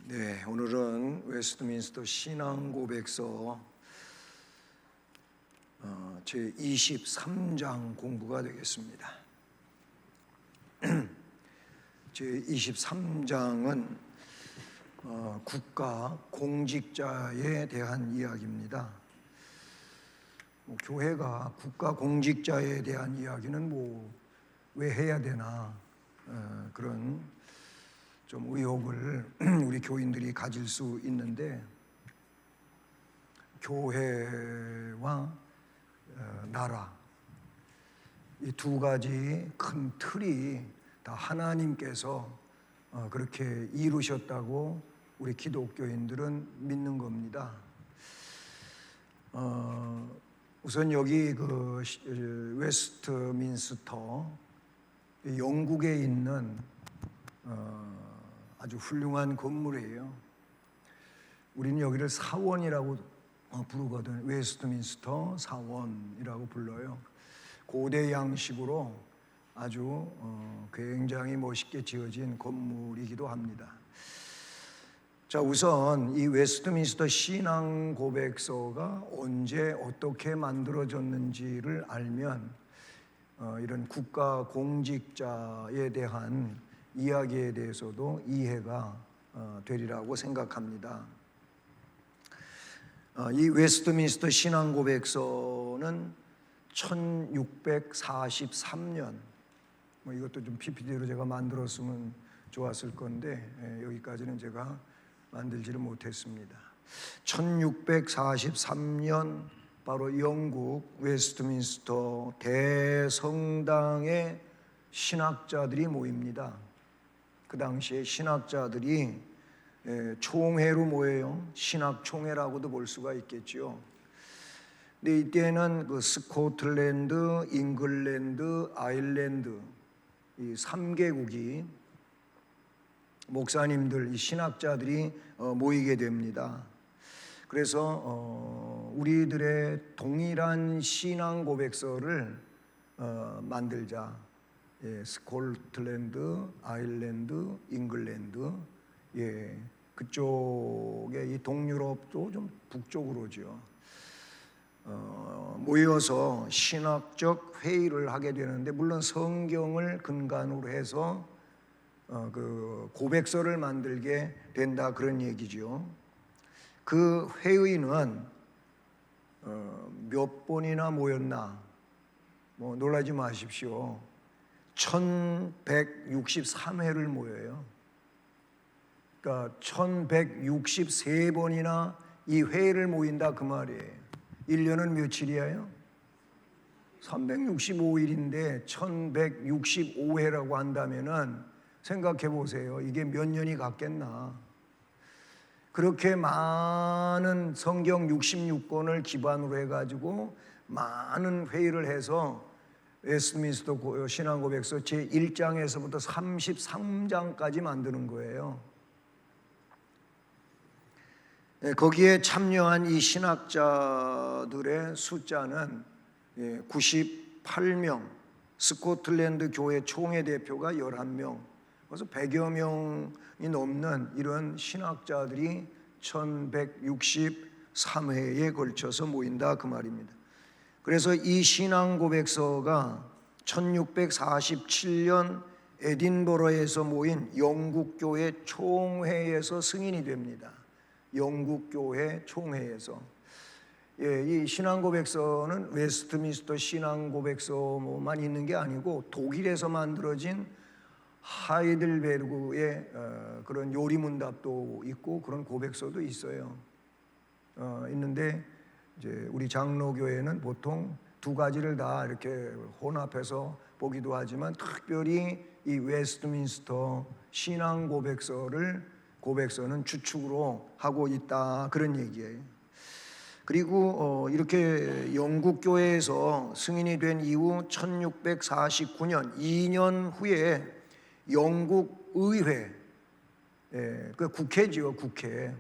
네, 오늘은 웨스트민스터 신앙고백서 제 23장 공부가 되겠습니다. 제 23장은 국가 공직자에 대한 이야기입니다. 교회가 국가 공직자에 대한 이야기는 왜 해야 되나 그런 좀 의혹을 우리 교인들이 가질 수 있는데, 교회와 나라 이 두 가지 큰 틀이 다 하나님께서 그렇게 이루셨다고 우리 기독교인들은 믿는 겁니다. 우선 여기 웨스트민스터 영국에 있는 아주 훌륭한 건물이에요. 우리는 여기를 사원이라고 부르거든. 웨스트민스터 사원이라고 불러요. 고대 양식으로 아주 굉장히 멋있게 지어진 건물이기도 합니다. 자, 우선 이 웨스트민스터 신앙 고백서가 언제 어떻게 만들어졌는지를 알면 이런 국가 공직자에 대한 이야기에 대해서도 이해가 되리라고 생각합니다. 이 웨스트민스터 신앙 고백서는 1643년, 이것도 좀 PPT로 제가 만들었으면 좋았을 건데 여기까지는 제가 만들지를 못했습니다. 1643년 바로 영국 웨스트민스터 대성당에 신학자들이 모입니다. 그 당시에 신학자들이 총회로 모여요. 신학총회라고도 볼 수가 있겠죠. 근데 이때는 그 스코틀랜드, 잉글랜드, 아일랜드 이 3개국이 목사님들, 이 신학자들이 모이게 됩니다. 그래서 우리들의 동일한 신앙 고백서를 만들자. 스코틀랜드, 아일랜드, 잉글랜드, 그쪽에 이 동유럽도 좀 북쪽으로죠. 모여서 신학적 회의를 하게 되는데, 물론 성경을 근간으로 해서 그 고백서를 만들게 된다, 그런 얘기죠. 그 회의는 몇 번이나 모였나? 놀라지 마십시오. 1163회를 모여요. 그러니까 1163번이나 이 회의를 모인다, 그 말이에요. 1년은 며칠이에요? 365일인데 1165회라고 한다면은 생각해 보세요. 이게 몇 년이 갔겠나? 그렇게 많은 성경 66권을 기반으로 해가지고 많은 회의를 해서 웨스트민스터 신앙고백서 제1장에서부터 33장까지 만드는 거예요. 거기에 참여한 이 신학자들의 숫자는 98명, 스코틀랜드 교회 총회 대표가 11명, 그래서 100여 명이 넘는 이런 신학자들이 1163회에 걸쳐서 모인다, 그 말입니다. 그래서 이 신앙 고백서가 1647년 에딘버러에서 모인 영국교회 총회에서 승인이 됩니다. 영국교회 총회에서. 이 신앙 고백서는 웨스트민스터 신앙 고백서만 있는 게 아니고 독일에서 만들어진 하이델베르크의 그런 요리문답도 있고 그런 고백서도 있어요. 있는데 이제 우리 장로교회는 보통 두 가지를 다 이렇게 혼합해서 보기도 하지만, 특별히 이 웨스트민스터 신앙 고백서는 주축으로 하고 있다, 그런 얘기예요. 그리고 이렇게 영국 교회에서 승인이 된 이후 1649년 2년 후에 영국 의회, 그 국회지요, 국회.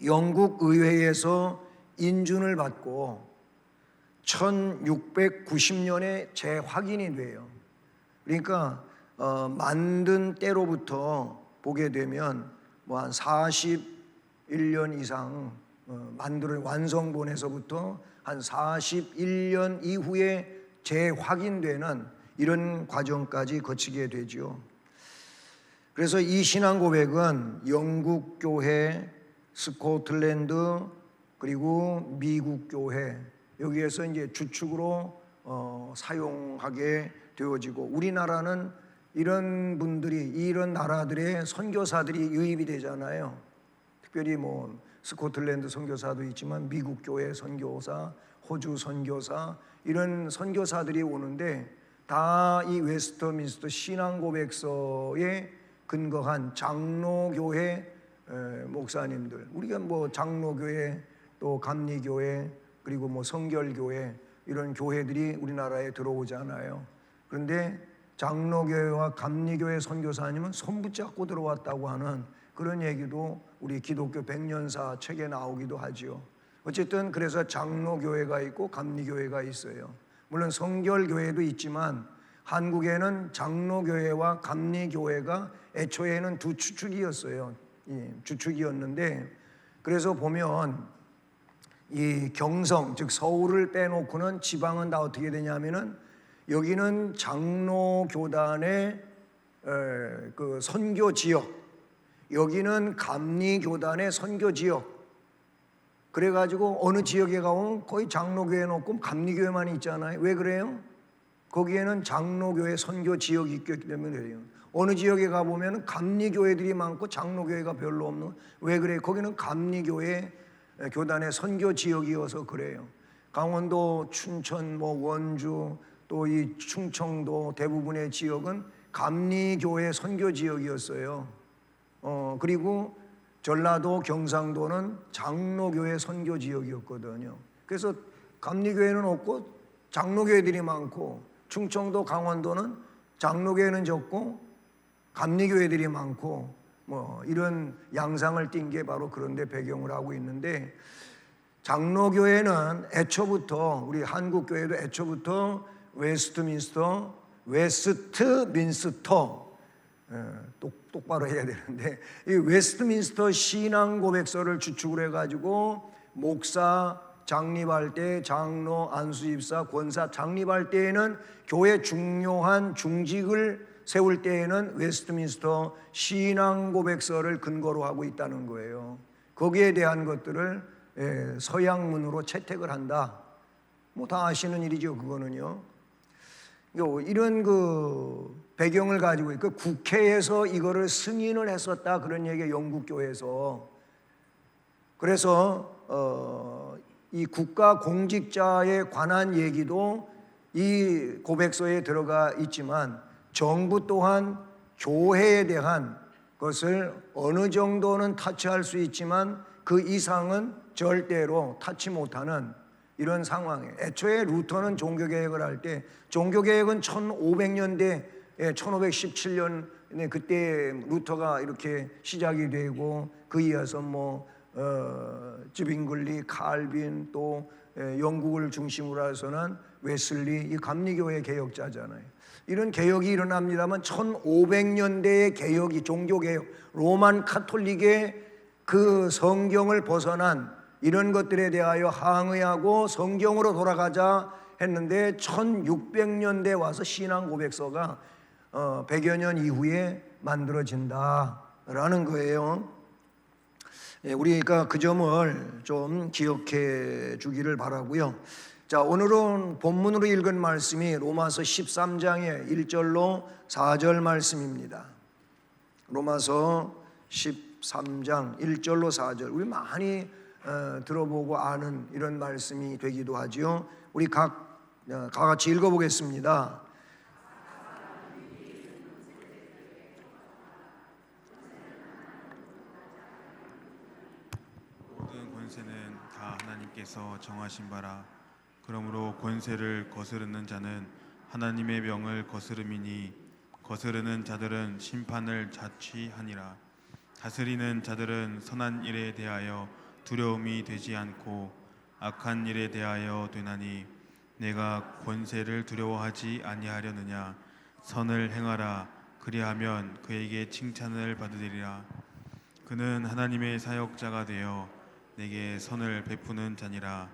영국 의회에서 인준을 받고 1690년에 재확인이 돼요. 그러니까 만든 때로부터 보게 되면 뭐 한 41년 이상 만들어 완성본에서부터 한 41년 이후에 재확인되는 이런 과정까지 거치게 되죠. 그래서 이 신앙 고백은 영국 교회, 스코틀랜드, 그리고 미국 교회 여기에서 이제 주축으로 사용하게 되어지고, 우리나라는 이런 분들이, 이런 나라들의 선교사들이 유입이 되잖아요. 특별히 뭐 스코틀랜드 선교사도 있지만 미국 교회 선교사, 호주 선교사, 이런 선교사들이 오는데 다 이 웨스트민스터 신앙 고백서에 근거한 장로교회 목사님들, 우리가 뭐 장로교회, 또 감리교회, 그리고 뭐 성결교회, 이런 교회들이 우리나라에 들어오잖아요. 그런데 장로교회와 감리교회 선교사님은 손 붙잡고 들어왔다고 하는 그런 얘기도 우리 기독교 백년사 책에 나오기도 하지요. 어쨌든 그래서 장로교회가 있고 감리교회가 있어요. 물론 성결교회도 있지만 한국에는 장로교회와 감리교회가 애초에는 두 주축이었어요. 주축이었는데, 그래서 보면 이 경성, 즉 서울을 빼놓고는 지방은 다 어떻게 되냐면은 여기는 장로교단의 그 선교 지역, 여기는 감리교단의 선교 지역. 그래가지고 어느 지역에 가면 거의 장로교회는 없고 감리교회만 있잖아요. 왜 그래요? 거기에는 장로교회 선교 지역이 있기 때문에 그래요. 어느 지역에 가보면 감리교회들이 많고 장로교회가 별로 없는, 왜 그래요? 거기는 감리교회 교단의 선교 지역이어서 그래요. 강원도, 춘천, 뭐 원주, 또 이 충청도 대부분의 지역은 감리교회 선교 지역이었어요. 그리고 전라도, 경상도는 장로교회 선교 지역이었거든요. 그래서 감리교회는 없고 장로교회들이 많고, 충청도, 강원도는 장로교회는 적고 감리교회들이 많고, 뭐 이런 양상을 띈 게 바로 그런데 배경을 하고 있는데, 장로교회는 애초부터, 우리 한국교회도 애초부터 웨스트민스터 똑바로 해야 되는데, 이 웨스트민스터 신앙 고백서를 주축으로 해가지고 목사 장립할 때, 장로, 안수집사, 권사 장립할 때에는, 교회 중요한 중직을 세울 때에는 웨스트민스터 신앙 고백서를 근거로 하고 있다는 거예요. 거기에 대한 것들을 서양문으로 채택을 한다. 뭐 다 아시는 일이죠, 그거는요. 이런 그 배경을 가지고 있고, 국회에서 이거를 승인을 했었다, 그런 얘기가 영국 교회에서. 그래서 이 국가 공직자에 관한 얘기도 이 고백서에 들어가 있지만, 정부 또한 교회에 대한 것을 어느 정도는 타치할 수 있지만 그 이상은 절대로 타치 못하는 이런 상황에, 애초에 루터는 종교개혁을 할 때, 종교개혁은 1500년대 1517년 그때 루터가 이렇게 시작이 되고, 그에 이어서 뭐 즈빙글리, 칼빈, 또 영국을 중심으로 해서는 웨슬리, 이 감리교회 개혁자잖아요. 이런 개혁이 일어납니다만 1500년대의 개혁이, 종교개혁, 로만 카톨릭의 그 성경을 벗어난 이런 것들에 대하여 항의하고 성경으로 돌아가자 했는데, 1600년대에 와서 신앙 고백서가 100여 년 이후에 만들어진다라는 거예요. 우리가 그 점을 좀 기억해 주기를 바라고요. 자, 오늘은 본문으로 읽은 말씀이 로마서 13장의 1절로 4절 말씀입니다. 로마서 13장 1절로 4절. 우리 많이 들어보고 아는 이런 말씀이 되기도 하지요. 우리 다 같이 읽어보겠습니다. 모든 권세는 다 하나님께서 정하신 바라. 그러므로 권세를 거스르는 자는 하나님의 명을 거스름이니, 거스르는 자들은 심판을 자취하니라. 다스리는 자들은 선한 일에 대하여 두려움이 되지 않고 악한 일에 대하여 되나니, 내가 권세를 두려워하지 아니하려느냐. 선을 행하라. 그리하면 그에게 칭찬을 받으리라. 그는 하나님의 사역자가 되어 내게 선을 베푸는 자니라.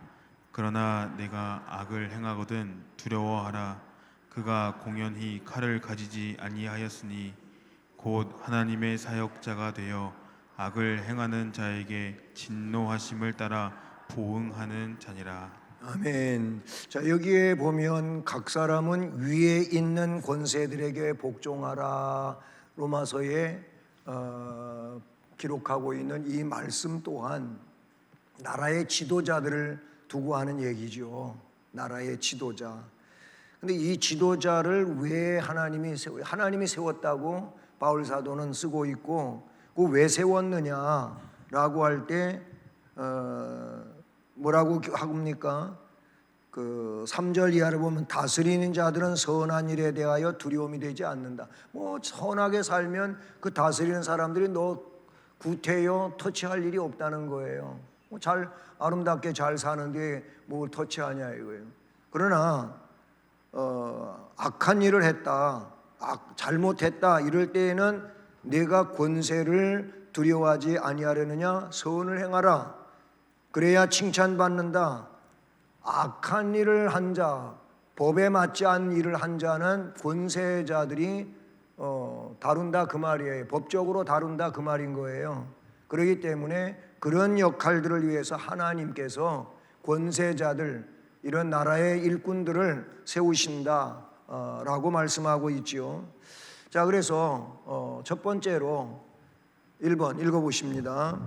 그러나 내가 악을 행하거든 두려워하라. 그가 공연히 칼을 가지지 아니하였으니 곧 하나님의 사역자가 되어 악을 행하는 자에게 진노하심을 따라 보응하는 자니라. 아멘. 자, 여기에 보면 각 사람은 위에 있는 권세들에게 복종하라. 로마서에 기록하고 있는 이 말씀 또한 나라의 지도자들을 두고 하는 얘기죠. 나라의 지도자. 근데 이 지도자를 왜 하나님이 세웠다고 바울 사도는 쓰고 있고, 그 왜 세웠느냐라고 할 때 뭐라고 합니까? 그 3절 이하를 보면 다스리는 자들은 선한 일에 대하여 두려움이 되지 않는다. 뭐 선하게 살면 그 다스리는 사람들이 너 구태여 터치할 일이 없다는 거예요. 뭐 잘 아름답게 잘 사는데 뭘 터치하냐 이거예요. 그러나 악한 일을 했다, 잘못했다 이럴 때에는 내가 권세를 두려워하지 아니하려느냐? 선을 행하라. 그래야 칭찬받는다. 악한 일을 한 자, 법에 맞지 않은 일을 한 자는 권세자들이 다룬다 그 말이에요. 법적으로 다룬다 그 말인 거예요. 그렇기 때문에 그런 역할들을 위해서 하나님께서 권세자들, 이런 나라의 일꾼들을 세우신다 라고 말씀하고 있지요. 자, 그래서 첫 번째로 1번 읽어보십니다.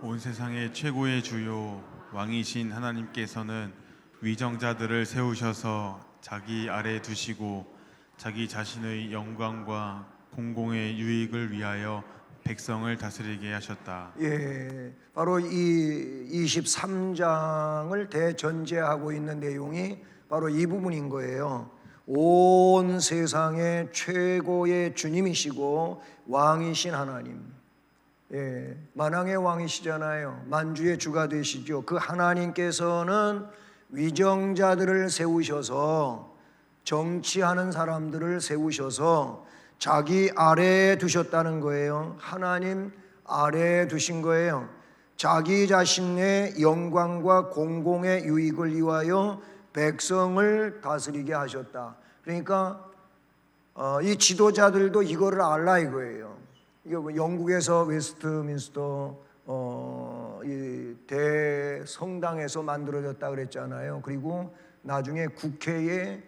온 세상의 최고의 주요 왕이신 하나님께서는 위정자들을 세우셔서 자기 아래 두시고 자기 자신의 영광과 공공의 유익을 위하여 백성을 다스리게 하셨다. 예, 바로 이 23장을 대전제하고 있는 내용이 바로 이 부분인 거예요. 온 세상의 최고의 주님이시고 왕이신 하나님, 예, 만왕의 왕이시잖아요. 만주의 주가 되시죠. 그 하나님께서는 위정자들을 세우셔서, 정치하는 사람들을 세우셔서 자기 아래에 두셨다는 거예요. 하나님 아래에 두신 거예요. 자기 자신의 영광과 공공의 유익을 위하여 백성을 다스리게 하셨다. 그러니까 이 지도자들도 이거를 알라 이거예요. 이거 영국에서 웨스트민스터 이 대성당에서 만들어졌다 그랬잖아요. 그리고 나중에 국회에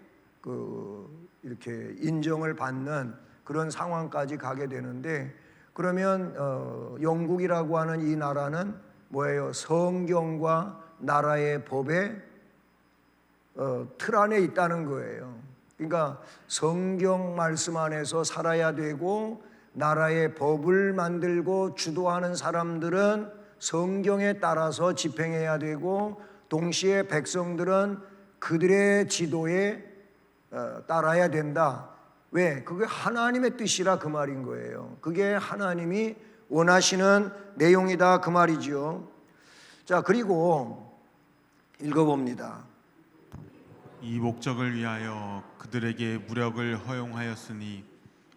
이렇게 인정을 받는 그런 상황까지 가게 되는데, 그러면 영국이라고 하는 이 나라는 뭐예요? 성경과 나라의 법의 틀 안에 있다는 거예요. 그러니까 성경 말씀 안에서 살아야 되고, 나라의 법을 만들고 주도하는 사람들은 성경에 따라서 집행해야 되고, 동시에 백성들은 그들의 지도에 따라야 된다. 왜? 그게 하나님의 뜻이라 그 말인 거예요. 그게 하나님이 원하시는 내용이다 그 말이죠. 자, 그리고 읽어봅니다. 이 목적을 위하여 그들에게 무력을 허용하였으니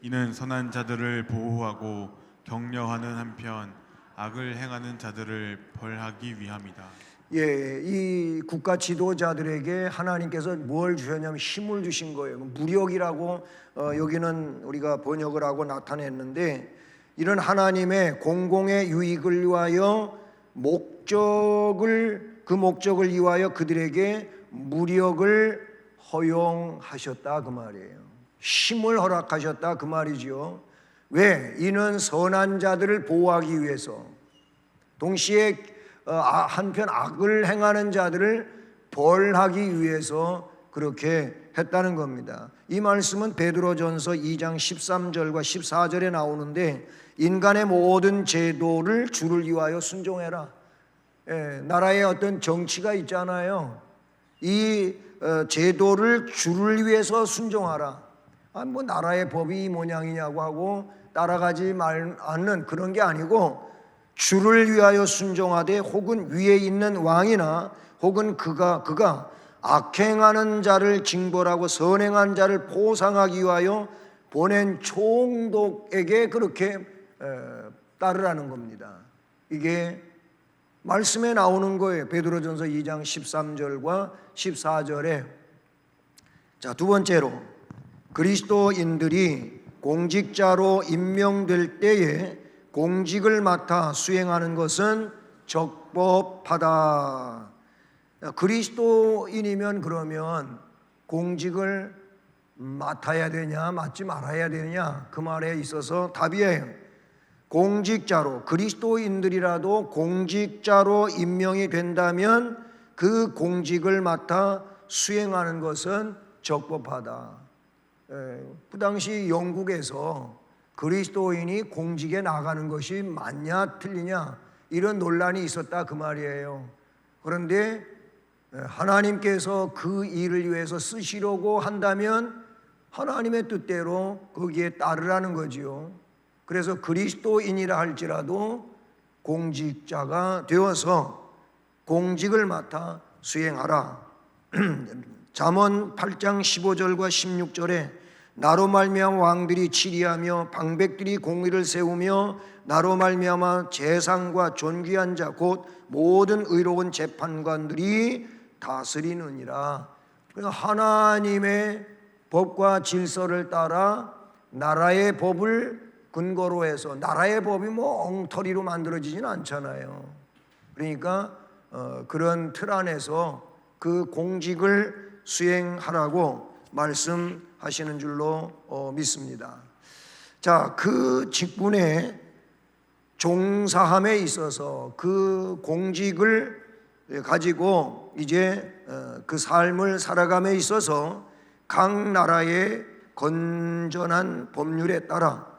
이는 선한 자들을 보호하고 격려하는 한편 악을 행하는 자들을 벌하기 위함이다. 예, 이 국가 지도자들에게 하나님께서 뭘 주셨냐면 힘을 주신 거예요. 무력이라고 여기는 우리가 번역을 하고 나타냈는데, 이런 하나님의 공공의 유익을 위하여 그 목적을 위하여 그들에게 무력을 허용하셨다 그 말이에요. 힘을 허락하셨다 그 말이죠. 왜? 이는 선한 자들을 보호하기 위해서, 동시에 한편 악을 행하는 자들을 벌하기 위해서 그렇게 했다는 겁니다. 이 말씀은 베드로전서 2장 13절과 14절에 나오는데, 인간의 모든 제도를 주를 위하여 순종해라. 예, 나라의 어떤 정치가 있잖아요. 이 제도를 주를 위해서 순종하라. 뭐 나라의 법이 이 모양이냐고 하고 따라가지 않는 그런 게 아니고, 주를 위하여 순종하되, 혹은 위에 있는 왕이나 혹은 그가 악행하는 자를 징벌하고 선행한 자를 보상하기 위하여 보낸 총독에게 그렇게 따르라는 겁니다. 이게 말씀에 나오는 거예요. 베드로전서 2장 13절과 14절에. 자, 두 번째로 그리스도인들이 공직자로 임명될 때에 공직을 맡아 수행하는 것은 적법하다. 그리스도인이면 그러면 공직을 맡아야 되냐 맡지 말아야 되느냐, 그 말에 있어서 답이에요. 공직자로, 그리스도인들이라도 공직자로 임명이 된다면 그 공직을 맡아 수행하는 것은 적법하다. 그 당시 영국에서 그리스도인이 공직에 나가는 것이 맞냐 틀리냐 이런 논란이 있었다 그 말이에요. 그런데 하나님께서 그 일을 위해서 쓰시려고 한다면 하나님의 뜻대로 거기에 따르라는 거지요. 그래서 그리스도인이라 할지라도 공직자가 되어서 공직을 맡아 수행하라. 잠언 8장 15절과 16절에 나로 말미암아 왕들이 치리하며 방백들이 공의를 세우며 나로 말미암아 재상과 존귀한 자 곧 모든 의로운 재판관들이 다스리느니라. 하나님의 법과 질서를 따라 나라의 법을 근거로 해서, 나라의 법이 뭐 엉터리로 만들어지진 않잖아요. 그러니까 그런 틀 안에서 그 공직을 수행하라고 말씀하시는 줄로 믿습니다. 자, 그 직분에 종사함에 있어서 그 공직을 가지고 이제 그 삶을 살아감에 있어서 각 나라의 건전한 법률에 따라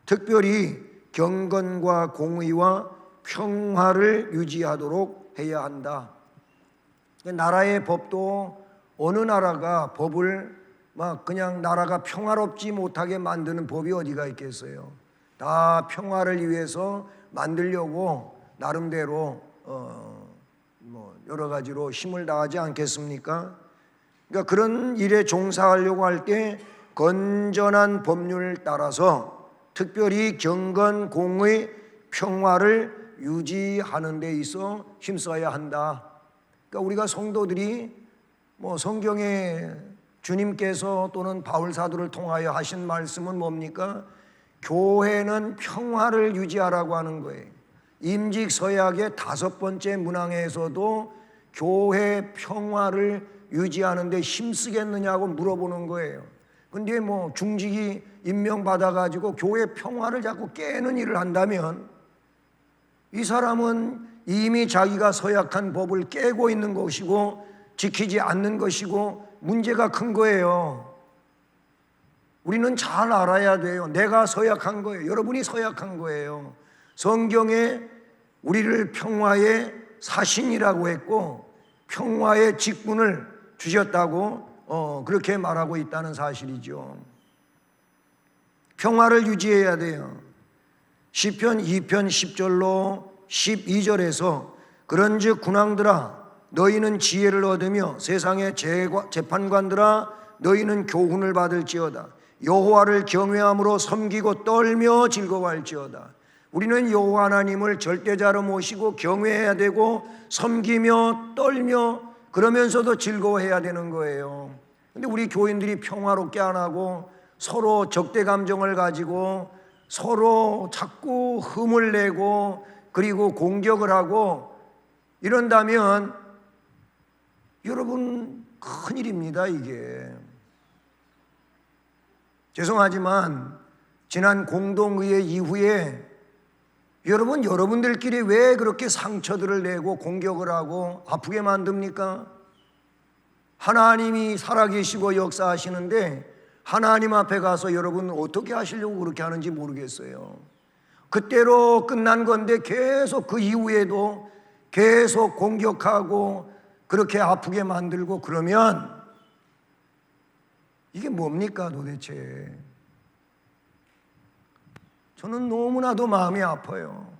특별히 경건과 공의와 평화를 유지하도록 해야 한다. 나라의 법도 어느 나라가 법을 막 그냥 나라가 평화롭지 못하게 만드는 법이 어디가 있겠어요? 다 평화를 위해서 만들려고 나름대로 뭐 여러 가지로 힘을 다하지 않겠습니까? 그러니까 그런 일에 종사하려고 할 때 건전한 법률 따라서 특별히 경건, 공의, 평화를 유지하는 데 있어 힘써야 한다. 그러니까 우리가 성도들이 뭐 성경에 주님께서 또는 바울 사도를 통하여 하신 말씀은 뭡니까? 교회는 평화를 유지하라고 하는 거예요. 임직 서약의 5번째 문항에서도 교회 평화를 유지하는 데 힘쓰겠느냐고 물어보는 거예요. 근데 뭐 중직이 임명받아 가지고 교회 평화를 자꾸 깨는 일을 한다면 이 사람은 이미 자기가 서약한 법을 깨고 있는 것이고 지키지 않는 것이고 문제가 큰 거예요. 우리는 잘 알아야 돼요. 내가 서약한 거예요. 여러분이 서약한 거예요. 성경에 우리를 평화의 사신이라고 했고 평화의 직분을 주셨다고 그렇게 말하고 있다는 사실이죠. 평화를 유지해야 돼요. 시편 2편 10절로 12절에서 그런즉 군왕들아 너희는 지혜를 얻으며 세상의 재판관들아 너희는 교훈을 받을지어다. 여호와를 경외함으로 섬기고 떨며 즐거워할지어다. 우리는 여호와 하나님을 절대자로 모시고 경외해야 되고 섬기며 떨며 그러면서도 즐거워해야 되는 거예요. 근데 우리 교인들이 평화롭게 안 하고 서로 적대 감정을 가지고 서로 자꾸 흠을 내고 그리고 공격을 하고 이런다면 여러분 큰일입니다. 이게 죄송하지만 지난 공동의회 이후에 여러분들끼리 왜 그렇게 상처들을 내고 공격을 하고 아프게 만듭니까? 하나님이 살아계시고 역사하시는데 하나님 앞에 가서 여러분 어떻게 하시려고 그렇게 하는지 모르겠어요. 그때로 끝난 건데 계속 그 이후에도 계속 공격하고 그렇게 아프게 만들고 그러면 이게 뭡니까 도대체? 저는 너무나도 마음이 아파요.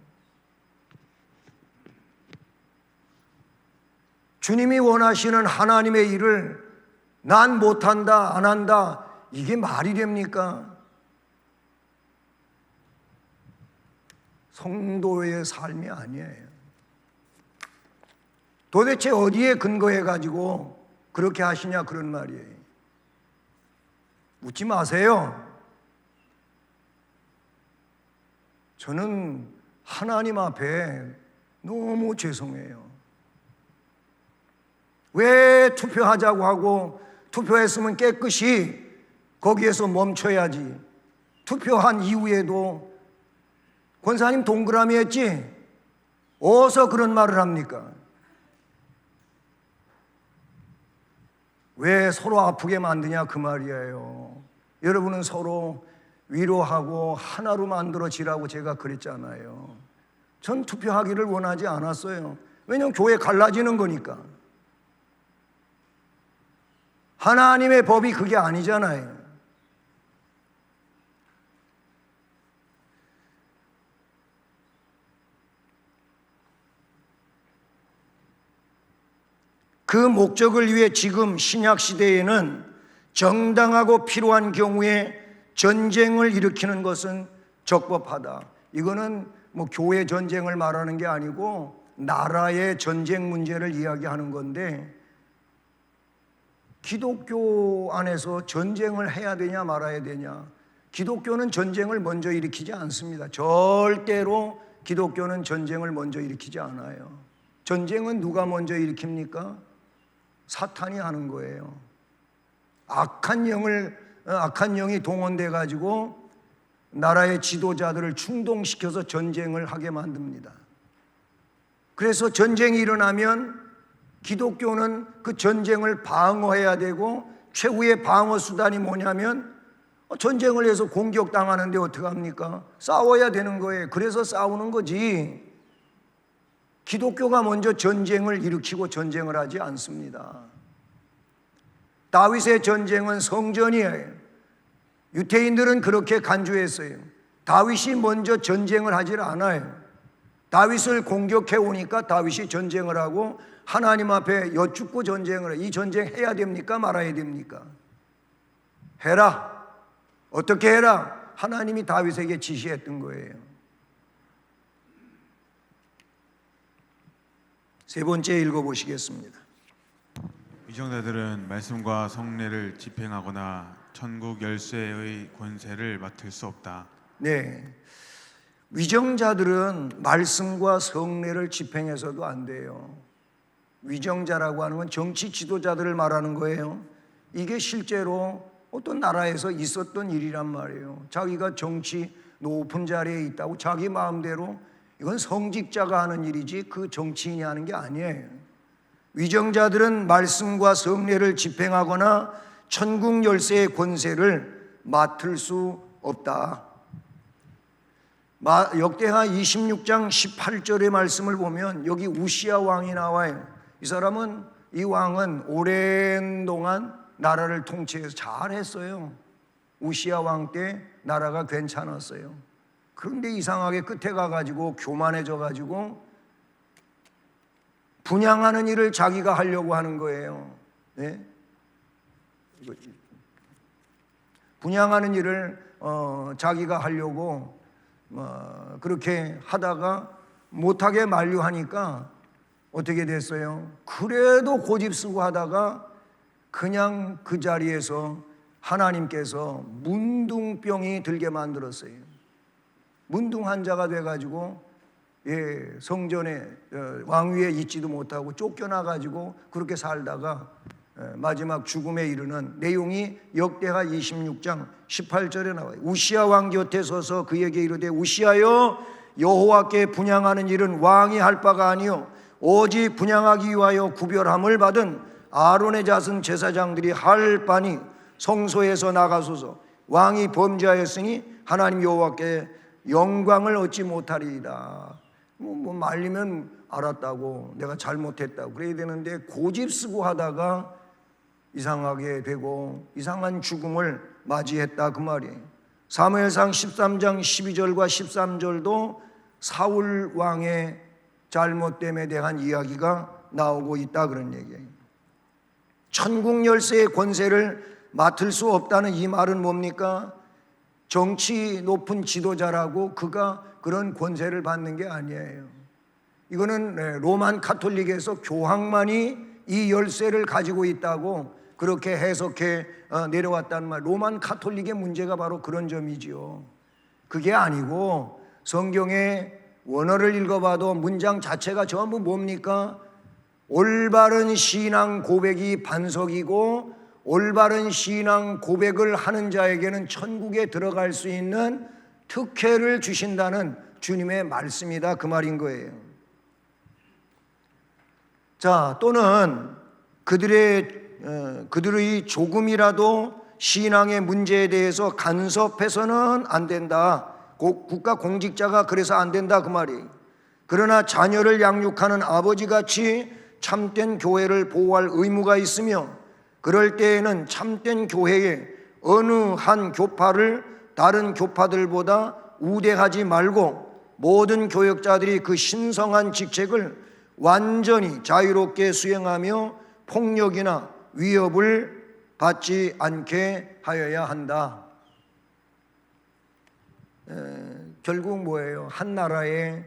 주님이 원하시는 하나님의 일을 난 못한다, 안 한다, 이게 말이 됩니까? 성도의 삶이 아니에요. 도대체 어디에 근거해 가지고 그렇게 하시냐 그런 말이에요. 묻지 마세요. 저는 하나님 앞에 너무 죄송해요. 왜 투표하자고 하고 투표했으면 깨끗이 거기에서 멈춰야지. 투표한 이후에도 권사님 동그라미 했지? 어디서 그런 말을 합니까? 왜 서로 아프게 만드냐 그 말이에요. 여러분은 서로 위로하고 하나로 만들어지라고 제가 그랬잖아요. 전 투표하기를 원하지 않았어요. 왜냐하면 교회 갈라지는 거니까. 하나님의 법이 그게 아니잖아요. 그 목적을 위해 지금 신약 시대에는 정당하고 필요한 경우에 전쟁을 일으키는 것은 적법하다. 이거는 뭐 교회 전쟁을 말하는 게 아니고 나라의 전쟁 문제를 이야기하는 건데, 기독교 안에서 전쟁을 해야 되냐 말아야 되냐? 기독교는 전쟁을 먼저 일으키지 않습니다. 절대로 기독교는 전쟁을 먼저 일으키지 않아요. 전쟁은 누가 먼저 일으킵니까? 사탄이 하는 거예요. 악한 영이 동원돼 가지고 나라의 지도자들을 충동시켜서 전쟁을 하게 만듭니다. 그래서 전쟁이 일어나면 기독교는 그 전쟁을 방어해야 되고, 최후의 방어 수단이 뭐냐면 전쟁을 해서 공격당하는데 어떡합니까? 싸워야 되는 거예요. 그래서 싸우는 거지. 기독교가 먼저 전쟁을 일으키고 전쟁을 하지 않습니다. 다윗의 전쟁은 성전이에요. 유태인들은 그렇게 간주했어요. 다윗이 먼저 전쟁을 하질 않아요. 다윗을 공격해 오니까 다윗이 전쟁을 하고 하나님 앞에 여쭙고 전쟁을 해요. 이 전쟁 해야 됩니까? 말아야 됩니까? 해라. 어떻게 해라? 하나님이 다윗에게 지시했던 거예요. 세 번째 읽어보시겠습니다. 위정자들은 말씀과 성례를 집행하거나 천국 열쇠의 권세를 맡을 수 없다. 네, 위정자들은 말씀과 성례를 집행해서도 안 돼요. 위정자라고 하는 건 정치 지도자들을 말하는 거예요. 이게 실제로 어떤 나라에서 있었던 일이란 말이에요. 자기가 정치 높은 자리에 있다고 자기 마음대로, 이건 성직자가 하는 일이지 그 정치인이 하는 게 아니에요. 위정자들은 말씀과 성례를 집행하거나 천국 열쇠의 권세를 맡을 수 없다. 역대하 26장 18절의 말씀을 보면 여기 우시야 왕이 나와요. 이 왕은 오랜 동안 나라를 통치해서 잘했어요. 우시야 왕 때 나라가 괜찮았어요. 그런데 이상하게 끝에 가가지고 교만해져 가지고 분향하는 일을 자기가 하려고 하는 거예요. 네? 분향하는 일을 자기가 하려고 그렇게 하다가 못하게 만류하니까 어떻게 됐어요? 그래도 고집쓰고 하다가 그냥 그 자리에서 하나님께서 문둥병이 들게 만들었어요. 문둥 환자가 돼가지고 성전에 왕위에 있지도 못하고 쫓겨나가지고 그렇게 살다가 마지막 죽음에 이르는 내용이 역대하 26장 18절에 나와요. 우시야 왕 곁에 서서 그에게 이르되 우시야여, 여호와께 분향하는 일은 왕이 할 바가 아니요 오직 분향하기 위하여 구별함을 받은 아론의 자손 제사장들이 할 바니 성소에서 나가소서. 왕이 범죄하였으니 하나님 여호와께 영광을 얻지 못하리이다. 뭐 말리면 알았다고, 내가 잘못했다고 그래야 되는데 고집쓰고 하다가 이상하게 되고 이상한 죽음을 맞이했다 그 말이에요. 사무엘상 13장 12절과 13절도 사울 왕의 잘못됨에 대한 이야기가 나오고 있다 그런 얘기예요. 천국 열쇠의 권세를 맡을 수 없다는 이 말은 뭡니까? 정치 높은 지도자라고 그가 그런 권세를 받는 게 아니에요. 이거는 로만 카톨릭에서 교황만이 이 열쇠를 가지고 있다고 그렇게 해석해 내려왔다는 말. 로만 카톨릭의 문제가 바로 그런 점이지요. 그게 아니고 성경의 원어를 읽어봐도 문장 자체가 전부 뭡니까? 올바른 신앙 고백이 반석이고 올바른 신앙 고백을 하는 자에게는 천국에 들어갈 수 있는 특혜를 주신다는 주님의 말씀이다, 그 말인 거예요. 자, 또는 그들의 조금이라도 신앙의 문제에 대해서 간섭해서는 안 된다. 국가 공직자가 그래서 안 된다, 그 말이에요. 그러나 자녀를 양육하는 아버지같이 참된 교회를 보호할 의무가 있으며, 그럴 때에는 참된 교회의 어느 한 교파를 다른 교파들보다 우대하지 말고 모든 교역자들이 그 신성한 직책을 완전히 자유롭게 수행하며 폭력이나 위협을 받지 않게 하여야 한다. 결국 뭐예요? 한 나라에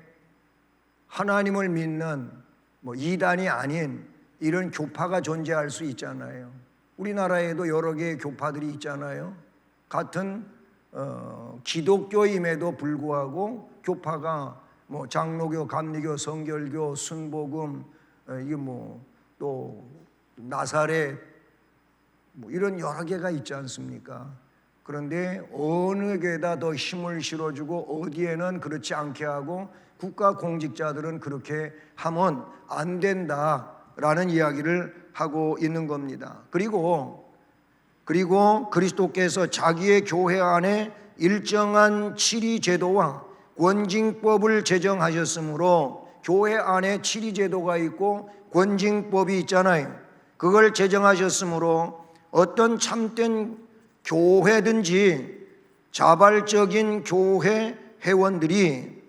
하나님을 믿는 이단이 아닌 이런 교파가 존재할 수 있잖아요. 우리나라에도 여러 개의 교파들이 있잖아요. 같은 기독교임에도 불구하고 교파가 장로교, 감리교, 성결교, 순복음, 이게 또 나사렛 이런 여러 개가 있지 않습니까? 그런데 어느 개다 더 힘을 실어주고 어디에는 그렇지 않게 하고 국가 공직자들은 그렇게 하면 안 된다라는 이야기를 하고 있는 겁니다. 그리고 그리스도께서 자기의 교회 안에 일정한 치리 제도와 권징법을 제정하셨으므로, 교회 안에 치리 제도가 있고 권징법이 있잖아요. 그걸 제정하셨으므로 어떤 참된 교회든지 자발적인 교회 회원들이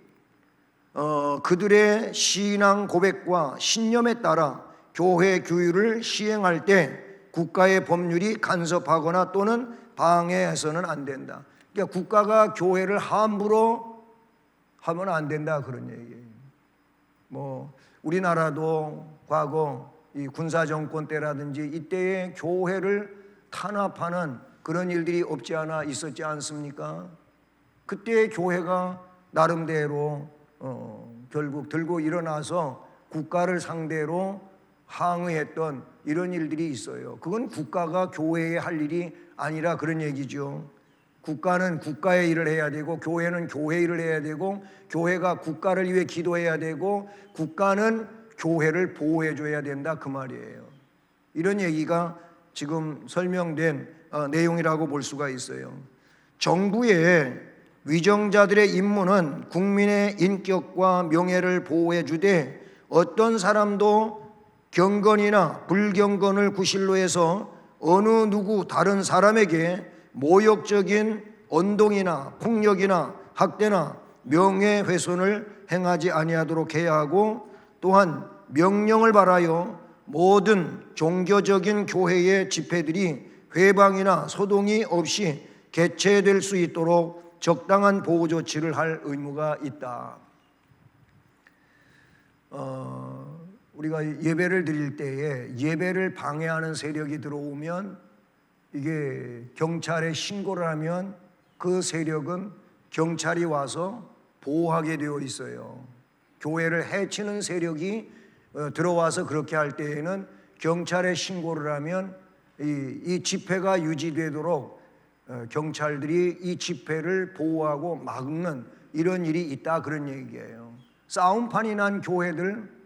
그들의 신앙 고백과 신념에 따라 교회 규율을 시행할 때 국가의 법률이 간섭하거나 또는 방해해서는 안 된다. 그러니까 국가가 교회를 함부로 하면 안 된다, 그런 얘기예요. 우리나라도 과거 이 군사 정권 때라든지 이때에 교회를 탄압하는 그런 일들이 없지 않아 있었지 않습니까? 그때 교회가 나름대로 결국 들고 일어나서 국가를 상대로 항의했던 이런 일들이 있어요. 그건 국가가 교회에 할 일이 아니라 그런 얘기죠. 국가는 국가의 일을 해야 되고 교회는 교회 일을 해야 되고 교회가 국가를 위해 기도해야 되고 국가는 교회를 보호해 줘야 된다, 그 말이에요. 이런 얘기가 지금 설명된 내용이라고 볼 수가 있어요. 정부의 위정자들의 임무는 국민의 인격과 명예를 보호해 주되 어떤 사람도 경건이나 불경건을 구실로 해서 어느 누구 다른 사람에게 모욕적인 언동이나 폭력이나 학대나 명예훼손을 행하지 아니하도록 해야 하고, 또한 명령을 발하여 모든 종교적인 교회의 집회들이 회방이나 소동이 없이 개최될 수 있도록 적당한 보호 조치를 할 의무가 있다. 우리가 예배를 드릴 때에 예배를 방해하는 세력이 들어오면 이게 경찰에 신고를 하면 그 세력은 경찰이 와서 보호하게 되어 있어요. 교회를 해치는 세력이 들어와서 그렇게 할 때에는 경찰에 신고를 하면 이 집회가 유지되도록 경찰들이 이 집회를 보호하고 막는 이런 일이 있다, 그런 얘기예요. 싸움판이 난 교회들,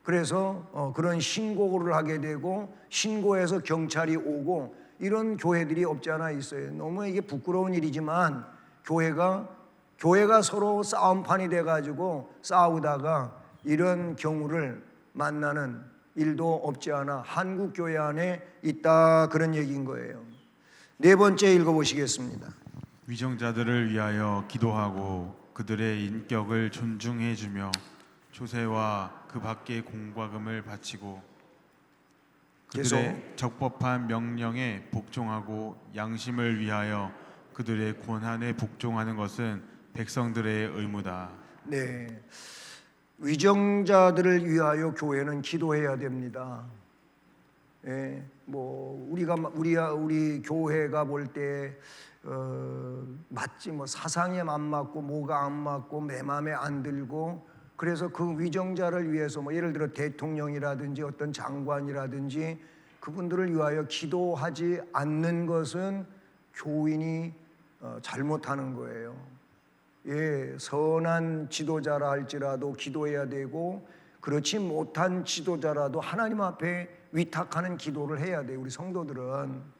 그래서 그런 신고를 하게 되고 신고해서 경찰이 오고 이런 교회들이 없지 않아 있어요. 너무 이게 부끄러운 일이지만 교회가 서로 싸움판이 돼가지고 싸우다가 이런 경우를 만나는 일도 없지 않아 한국 교회 안에 있다, 그런 얘기인 거예요. 네 번째 읽어보시겠습니다. 위정자들을 위하여 기도하고 그들의 인격을 존중해주며 조세와 그 밖의 공과금을 바치고 그들의 적법한 명령에 복종하고 양심을 위하여 그들의 권한에 복종하는 것은 백성들의 의무다. 네, 위정자들을 위하여 교회는 기도해야 됩니다. 예, 뭐 우리 교회가 볼 때 맞지 뭐 사상에 안 맞고 뭐가 안 맞고 내 마음에 안 들고, 그래서 그 위정자를 위해서 뭐 예를 들어 대통령이라든지 어떤 장관이라든지 그분들을 위하여 기도하지 않는 것은 교인이 잘못하는 거예요. 예, 선한 지도자라 할지라도 기도해야 되고, 그렇지 못한 지도자라도 하나님 앞에 위탁하는 기도를 해야 돼요. 우리 성도들은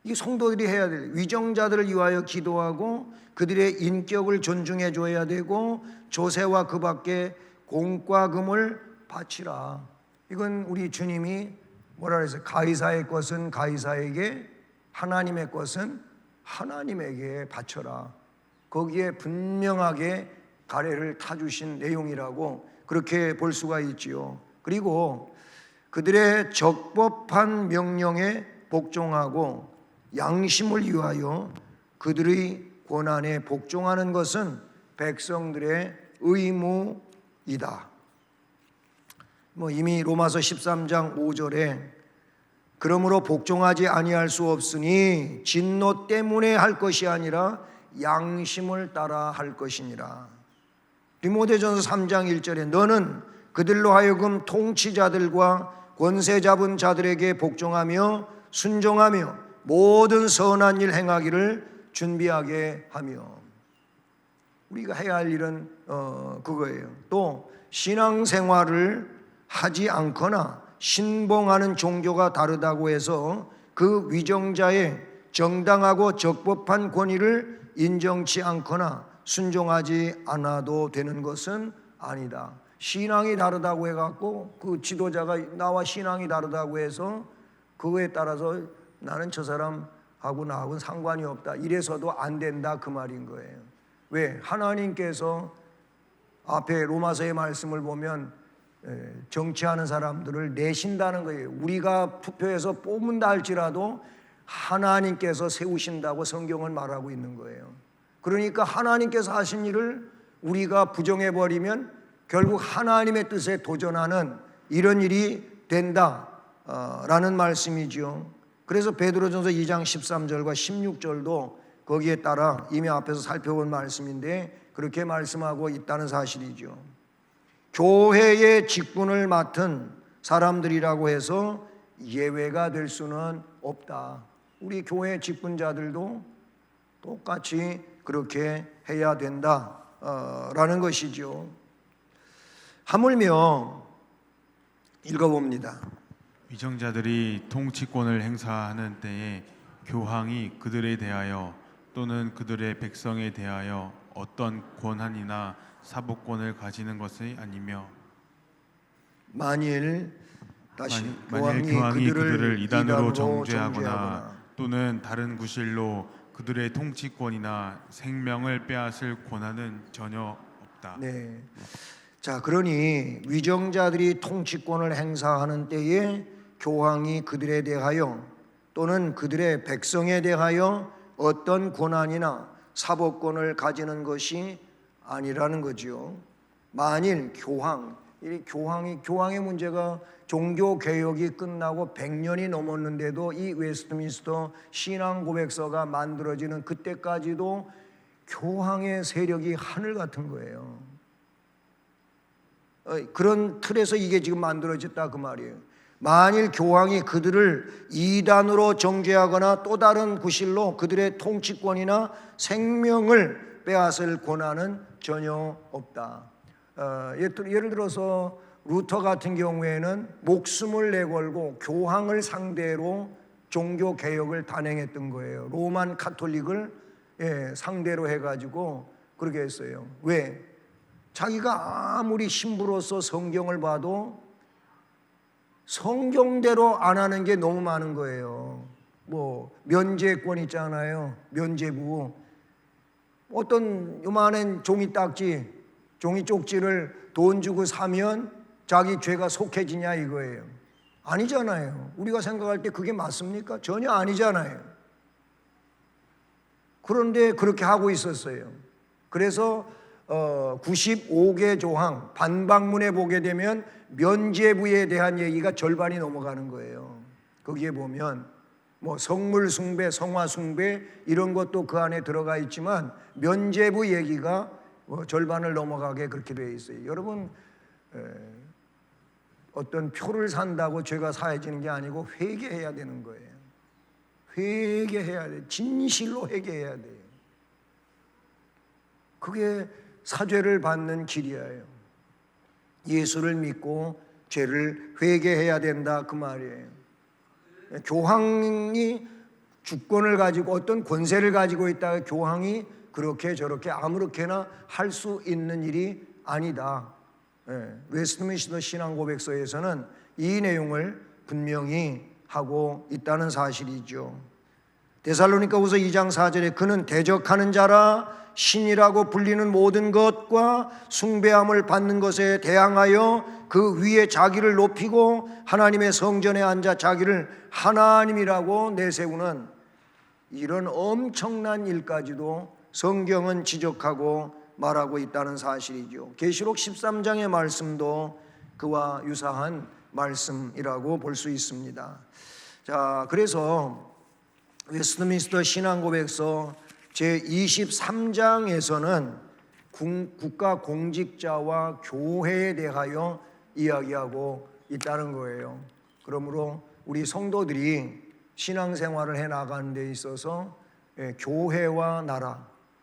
이 성도들이 해야 돼요. 위정자들을 위하여 기도하고 그들의 인격을 존중해 줘야 되고, 조세와 그 밖에 공과금을 바치라. 이건 우리 주님이 뭐라 그랬어요? 가이사의 것은 가이사에게, 하나님의 것은 하나님에게 바쳐라. 거기에 분명하게 가래를 타주신 내용이라고 그렇게 볼 수가 있지요. 그리고 그들의 적법한 명령에 복종하고 양심을 위하여 그들의 권한에 복종하는 것은 백성들의 의무이다. 뭐 이미 로마서 13장 5절에 그러므로 복종하지 아니할 수 없으니 진노 때문에 할 것이 아니라 양심을 따라 할 것이니라. 디모데전서 3장 1절에 너는 그들로 하여금 통치자들과 권세 잡은 자들에게 복종하며 순종하며 모든 선한 일 행하기를 준비하게 하며. 우리가 해야 할 일은 그거예요. 또 신앙생활을 하지 않거나 신봉하는 종교가 다르다고 해서 그 위정자의 정당하고 적법한 권위를 인정치 않거나 순종하지 않아도 되는 것은 아니다. 신앙이 다르다고 해갖고 그 지도자가 나와 신앙이 다르다고 해서 그거에 따라서 나는 저 사람하고 나하고는 상관이 없다, 이래서도 안 된다, 그 말인 거예요. 왜? 하나님께서 앞에 로마서의 말씀을 보면 정치하는 사람들을 내신다는 거예요. 우리가 투표해서 뽑는다 할지라도 하나님께서 세우신다고 성경은 말하고 있는 거예요. 그러니까 하나님께서 하신 일을 우리가 부정해버리면 결국 하나님의 뜻에 도전하는 이런 일이 된다라는 말씀이죠. 그래서 베드로전서 2장 13절과 16절도 거기에 따라 이미 앞에서 살펴본 말씀인데 그렇게 말씀하고 있다는 사실이죠. 교회의 직분을 맡은 사람들이라고 해서 예외가 될 수는 없다. 우리 교회 직분자들도 똑같이 그렇게 해야 된다라는 것이죠. 하물며 읽어봅니다. 위정자들이 통치권을 행사하는 때에 교황이 그들에 대하여 또는 그들의 백성에 대하여 어떤 권한이나 사법권을 가지는 것이 아니며 만일 교황이 그들을 이단으로 정죄하거나 또는 다른 구실로 그들의 통치권이나 생명을 빼앗을 권한은 전혀 없다. 네. 자, 그러니 위정자들이 통치권을 행사하는 때에 교황이 그들에 대하여 또는 그들의 백성에 대하여 어떤 권한이나 사법권을 가지는 것이 아니라는 거죠. 만일 교황의 문제가 종교 개혁이 끝나고 100년이 넘었는데도 이 웨스트민스터 신앙 고백서가 만들어지는 그때까지도 교황의 세력이 하늘 같은 거예요. 그런 틀에서 이게 지금 만들어졌다 그 말이에요. 만일 교황이 그들을 이단으로 정죄하거나 또 다른 구실로 그들의 통치권이나 생명을 빼앗을 권한은 전혀 없다. 예를 들어서 루터 같은 경우에는 목숨을 내걸고 교황을 상대로 종교 개혁을 단행했던 거예요. 로만 카톨릭을 상대로 해가지고 그렇게 했어요. 왜? 자기가 아무리 신부로서 성경을 봐도 성경대로 안 하는 게 너무 많은 거예요. 뭐 면죄권 있잖아요. 면죄부. 어떤 요만한 종이 딱지, 종이 쪽지를 돈 주고 사면 자기 죄가 속해지냐 이거예요. 아니잖아요. 우리가 생각할 때 그게 맞습니까? 전혀 아니잖아요. 그런데 그렇게 하고 있었어요. 그래서 95개 조항 반박문에 보게 되면 면죄부에 대한 얘기가 절반이 넘어가는 거예요. 거기에 보면 뭐 성물 숭배, 성화 숭배 이런 것도 그 안에 들어가 있지만 면죄부 얘기가 절반을 넘어가게 그렇게 되어 있어요. 여러분, 어떤 표를 산다고 죄가 사해지는 게 아니고 회개해야 되는 거예요. 회개해야 돼. 진실로 회개해야 돼요. 그게 사죄를 받는 길이에요. 예수를 믿고 죄를 회개해야 된다 그 말이에요. 교황이 주권을 가지고 어떤 권세를 가지고 있다가 교황이 그렇게 저렇게 아무렇게나 할 수 있는 일이 아니다. 웨스트민스터 신앙고백서에서는 이 내용을 분명히 하고 있다는 사실이죠. 데살로니가후서 2장 4절에 그는 대적하는 자라 신이라고 불리는 모든 것과 숭배함을 받는 것에 대항하여 그 위에 자기를 높이고 하나님의 성전에 앉아 자기를 하나님이라고 내세우는 이런 엄청난 일까지도 성경은 지적하고 말하고 있다는 사실이죠. 계시록 13장의 말씀도 그와 유사한 말씀이라고 볼 수 있습니다. 자, 그래서 웨스트민스터 신앙고백서 제23장에서는 국가 공직자와 교회에 대하여 이야기하고 있다는 거예요. 그러므로 우리 성도들이 신앙생활을 해 나가는 데 있어서 교회와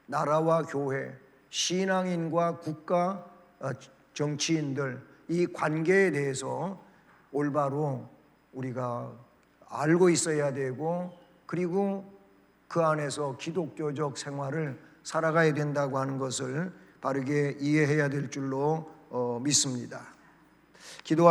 나라와 교회, 신앙인과 국가 정치인들 이 관계에 대해서 올바로 우리가 알고 있어야 되고 그리고 그 안에서 기독교적 생활을 살아가야 된다고 하는 것을 바르게 이해해야 될 줄로 믿습니다. 기도하겠습니다.